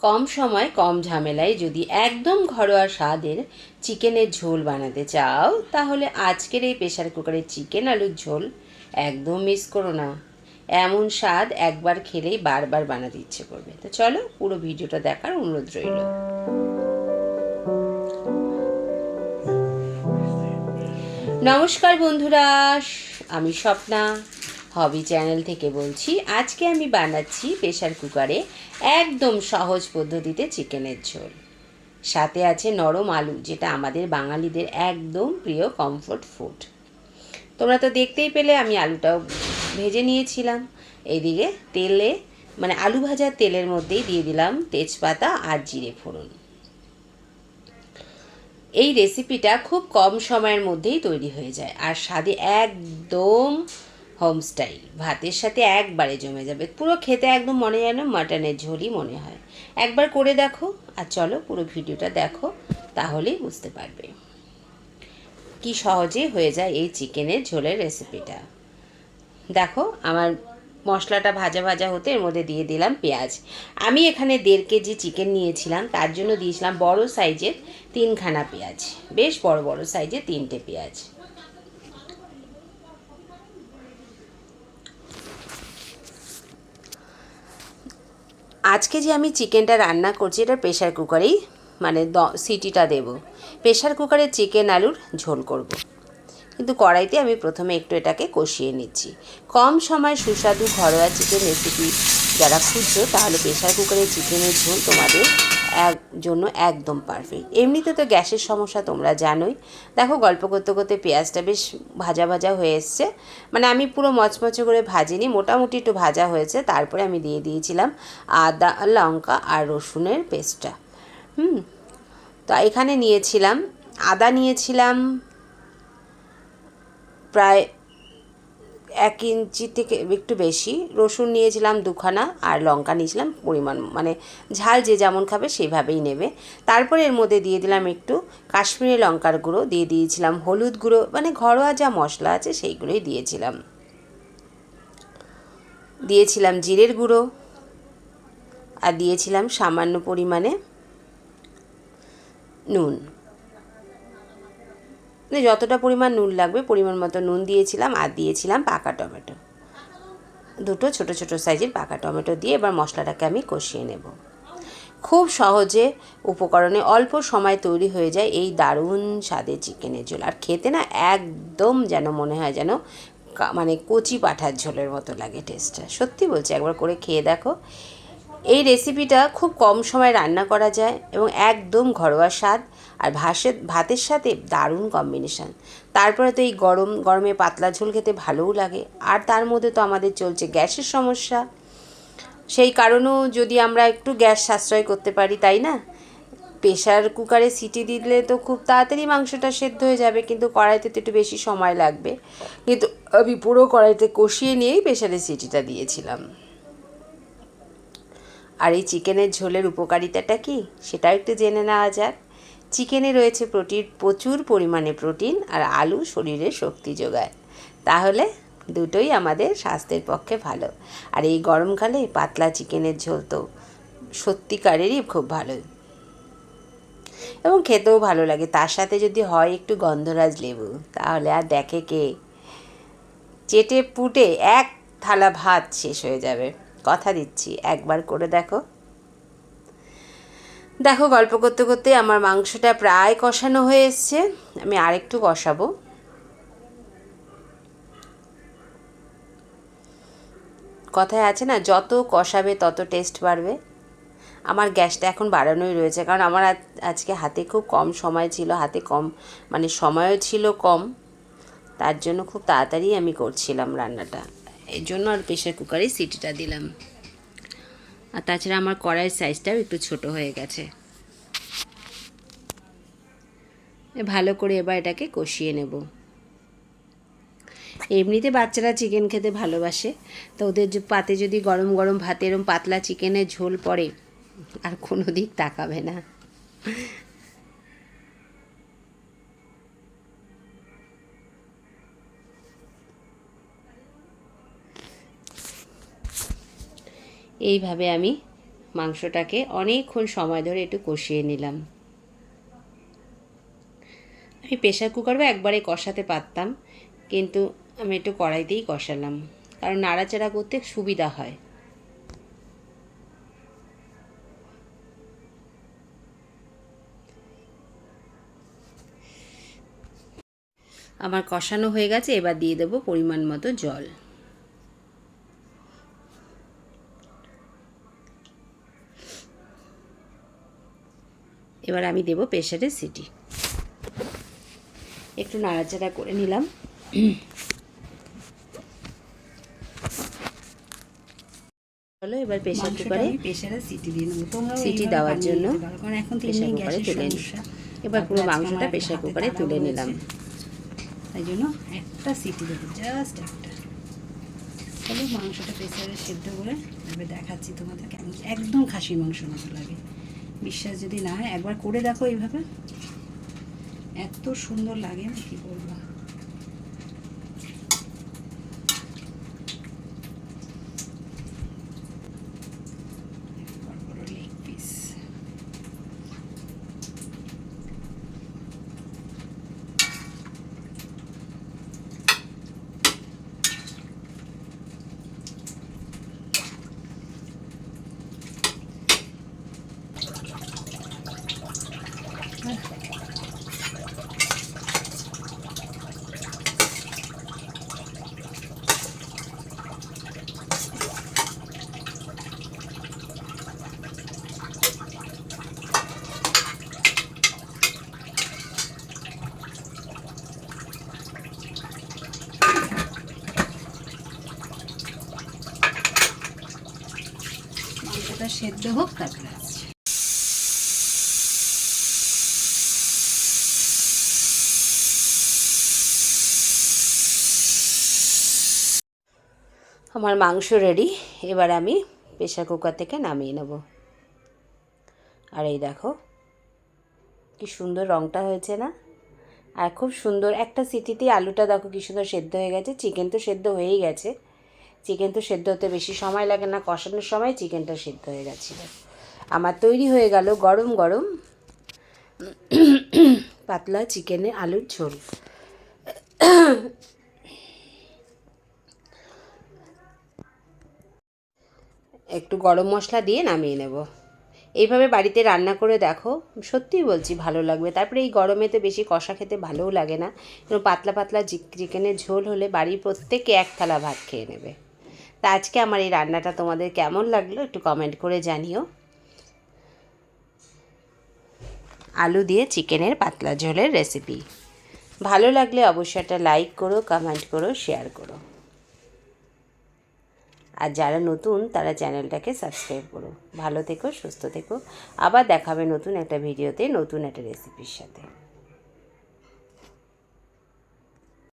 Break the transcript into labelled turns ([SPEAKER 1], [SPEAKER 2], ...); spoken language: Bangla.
[SPEAKER 1] কম সময় কম ঝামেলায় যদি একদম ঘরোয়া স্বাদের চিকেনের ঝোল বানাতে চাও তাহলে আজকের এই প্রেশার কুকারের চিকেন আলুর ঝোল একদম মিস করো না। এমন স্বাদ একবার খেলেই বারবার বানাতে ইচ্ছে করবে। তো চলো পুরো ভিডিওটা দেখার অনুরোধ রইল। নমস্কার বন্ধুরা, আমি স্বপ্না হবি চ্যানেল থেকে বলছি। আজকে আমি বানাচ্ছি প্রেশার কুকারে একদম সহজ পদ্ধতিতে চিকেনের ঝোল। সাথে আছে নরম আলু, যেটা আমাদের বাঙালিদের একদম প্রিয় কমফোর্ট ফুড। তোমরা তো দেখতেই পেলে আমি আলুটাও ভেজে নিয়েছিলাম। এইদিকে তেলে আলু ভাজার তেলের মধ্যেই দিয়ে দিলাম তেজপাতা আর জিরে ফোড়ন। এই রেসিপিটা খুব কম সময়ের মধ্যেই তৈরি হয়ে যায় আর স্বাদে একদম হোম স্টাইল। ভাতের সাথে একবারে জমে যাবে, পুরো খেতে একদম মনে হয় না মাটনের ঝোলই মনে হয়। একবার করে দেখো আর চলো পুরো ভিডিওটা দেখো, তাহলেই বুঝতে পারবে কি সহজে হয়ে যায় এই চিকেনের ঝোলের রেসিপিটা। দেখো আমার মশলাটা ভাজা ভাজা হতে এর মধ্যে দিয়ে দিলাম পেঁয়াজ। আমি এখানে 1.5 কেজি চিকেন নিয়েছিলাম, তার জন্য দিয়েছিলাম বড় সাইজের 3খানা পেঁয়াজ, বেশ বড় বড় সাইজের 3টে পেঁয়াজ। আজকে যে আমি চিকেনটা রান্না করছি এটা প্রেশার কুকারেই সিটিটা দেব। প্রেশার কুকারে চিকেন আলুর ঝোল করব। কিন্তু কড়াইতে আমি প্রথমে একটু এটাকে কষিয়ে নিচ্ছি। কম সময় সুস্বাদু ঘরোয়া চিকেন রেসিপি যারা খুঁজছো তাহলে প্রেশার কুকারের চিকেনের ঝোল তোমাদের জন্য একদম পারফেক্ট। এমনিতে তো গ্যাসের সমস্যা তোমরা জানোই। দেখো গল্প করতে করতে পেঁয়াজটা বেশ ভাজা ভাজা হয়ে এসছে, আমি পুরো মচমচে করে ভাজিনি, মোটামুটি একটু ভাজা হয়েছে। তারপরে আমি দিয়ে দিয়েছিলাম আদা, লঙ্কা আর রসুনের পেস্টটা। তো এখানে নিয়েছিলাম আদা, নিয়েছিলাম প্রায় 1 ইঞ্চি থেকে একটু বেশি, রসুন নিয়েছিলাম 2খানা আর লঙ্কা নিয়েছিলাম পরিমাণ, ঝাল যে যেমন খাবে সেইভাবেই নেবে। তারপরে এর মধ্যে দিয়ে দিলাম একটু কাশ্মীরি লঙ্কার গুঁড়ো, দিয়ে দিয়েছিলাম হলুদ গুঁড়ো, ঘরোয়া যা মশলা আছে সেইগুলোই দিয়েছিলাম। দিয়েছিলাম জিরের গুঁড়ো আর দিয়েছিলাম সামান্য পরিমাণে নুন। যতটা পরিমাণ নুন লাগবে পরিমাণ মতো নুন দিয়েছিলাম আর দিয়েছিলাম পাকা টমেটো, 2টো ছোট ছোট সাইজের পাকা টমেটো দিয়ে এবার মশলাটাকে আমি কষিয়ে নেব। খুব সহজে উপকরণে অল্প সময় তৈরি হয়ে যায় এই দারুণ স্বাদের চিকেনের ঝোল। আর খেতে না একদম যেন মনে হয় যেন কচি পাঁঠার ঝোলের মতো লাগে টেস্টটা। সত্যি বলছি, একবার করে খেয়ে দেখো। এই রেসিপিটা খুব কম সময় রান্না করা যায় এবং একদম ঘরোয়া স্বাদ আর ভাতের সাথে দারুণ কম্বিনেশান। তারপরে তো এই গরমে পাতলা ঝোল খেতে ভালোও লাগে। আর তার মধ্যে তো আমাদের চলছে গ্যাসের সমস্যা, সেই কারণেও যদি আমরা একটু গ্যাস সাশ্রয় করতে পারি, তাই না? প্রেশার কুকারে সিটি দিলে তো খুব তাড়াতাড়ি মাংসটা সেদ্ধ হয়ে যাবে, কিন্তু কড়াইতে তো একটু বেশি সময় লাগবে। কিন্তু আমি পুরো কড়াইতে কষিয়ে নিয়েই প্রেশারে সিটিটা দিয়েছিলাম। আর এই চিকেনের ঝোলের উপকারিতাটা কি সেটাও একটু জেনে নেওয়া যাক। চিকেনে রয়েছে প্রচুর পরিমাণে প্রোটিন, আর আলু শরীরে শক্তি যোগায়। তাহলে দুটোই আমাদের স্বাস্থ্যের পক্ষে ভালো। আর এই গরমকালে পাতলা চিকেনের ঝোল তো সত্যিকারেরই খুব ভালো এবং খেতেও ভালো লাগে। তার সাথে যদি হয় একটু গন্ধরাজ লেবু, তাহলে আর দেখে কে। চেটে পুটে এক থালা ভাত শেষ হয়ে যাবে, কথা দিচ্ছি। একবার করে দেখো। দেখো গল্প করতে করতে আমার মাংসটা প্রায় কষানো হয়ে এসছে, আমি আরেকটু কষাবো। কথায় আছে না, যত কষাবে তত টেস্ট বাড়বে। আমার গ্যাসটা এখন বাড়ানোই রয়েছে, কারণ আমার আজকে হাতে খুব কম সময় ছিল, হাতে কম সময়ও ছিল কম। তার জন্য খুব তাড়াতাড়ি আমি করছিলাম রান্নাটা, এই জন্য আর প্রেশার কুকারে সিটিটা দিলাম। আর তাছাড়া আমার কড়াইয়ের সাইজটাও একটু ছোট হয়ে গেছে। ভালো করে এবার এটাকে কষিয়ে নেব। এমনিতে বাচ্চারা চিকেন খেতে ভালোবাসে, তো ওদের পাতে যদি গরম গরম ভাতে এরম পাতলা চিকেনের ঝোল পড়ে আর কোনো দিক তাকাবে না। এইভাবে আমি মাংসটাকে অনেকক্ষণ সময় ধরে একটু কষিয়ে নিলাম। আমি প্রেশার কুকারও একবারে কষাতে পারতাম, কিন্তু আমি একটু কড়াইতেই কষালাম, কারণ নাড়াচাড়া করতে সুবিধা হয়। আমার কষানো হয়ে গেছে, এবার দিয়ে দেবো পরিমাণ মতো জল। এবার আমি দেবো প্রেশারের সিটি। একটু নাড়াচাড়া করে নিলাম। চলো এবার প্রেশার কুকারে
[SPEAKER 2] সিটি দিয়ে নেবো। তোমরাও
[SPEAKER 1] সিটি দেওয়ার জন্য
[SPEAKER 2] কারণ এখন তো
[SPEAKER 1] প্রেশার
[SPEAKER 2] এমনি
[SPEAKER 1] কুকারে
[SPEAKER 2] গ্যাসের
[SPEAKER 1] তুলে নিই।
[SPEAKER 2] সমস্যা।
[SPEAKER 1] এবার পুরো
[SPEAKER 2] তারপরে আজকে
[SPEAKER 1] মাংসটা
[SPEAKER 2] আমার
[SPEAKER 1] প্রেশার
[SPEAKER 2] হাতে
[SPEAKER 1] কুকারে
[SPEAKER 2] তাড়াও
[SPEAKER 1] তুলে
[SPEAKER 2] রয়েছে।
[SPEAKER 1] নিলাম।
[SPEAKER 2] তাই জন্য একটা সিটি দেবো, জাস্ট একটা। চলো মাংসটা প্রেসারে সেদ্ধ করে এবার দেখাচ্ছি তোমাদের কেমন, একদম খাসির মাংস মতো লাগে। বিশ্বাস যদি না হয় একবার করে দেখো এইভাবে, এত সুন্দর লাগে না কি বলবো। লেগ পিস মাংসটা সেদ্ধ হোক, তারপরে আসছে।
[SPEAKER 1] আমার মাংস রেডি। এবার আমি প্রেশার কুকার থেকে নামিয়ে নেব। আর এই দেখো কি সুন্দর রঙটা হয়েছে না? আর খুব সুন্দর একটা সিটিতেই আলুটা দেখো কি সুন্দর সেদ্ধ হয়ে গেছে। চিকেন তো সেদ্ধ হয়েই গেছে, চিকেন তো সেদ্ধ হতে বেশি সময় লাগে না, কষানোর সময় চিকেনটা সেদ্ধ হয়ে গেছিলো। আমার তৈরি হয়ে গেল গরম গরম পাতলা চিকেনের আলুর ঝোল। একটু গরম মশলা দিয়ে নামিয়ে নেব। এইভাবে বাড়িতে রান্না করে দেখো, সত্যিই বলছি ভালো লাগবে। তারপরে এই গরমেতে বেশি কষা খেতে ভালোও লাগে না, কিন্তু পাতলা পাতলা চিকেনের ঝোল হলে বাড়ির প্রত্যেকে এক থালা ভাত খেয়ে নেবে। তা আজকে আমার এই রান্নাটা তোমাদের কেমন লাগলো একটু কমেন্ট করে জানিও। আলু দিয়ে চিকেনের পাতলা ঝোলের রেসিপি ভালো লাগলে অবশ্যই একটা লাইক করো, কমেন্ট করো, শেয়ার করো। আর যারা নতুন তারা চ্যানেলটাকে সাবস্ক্রাইব করো। ভালো থেকো, সুস্থ থেকো। আবার দেখাবে নতুন একটা ভিডিওতে নতুন একটা রেসিপির সাথে।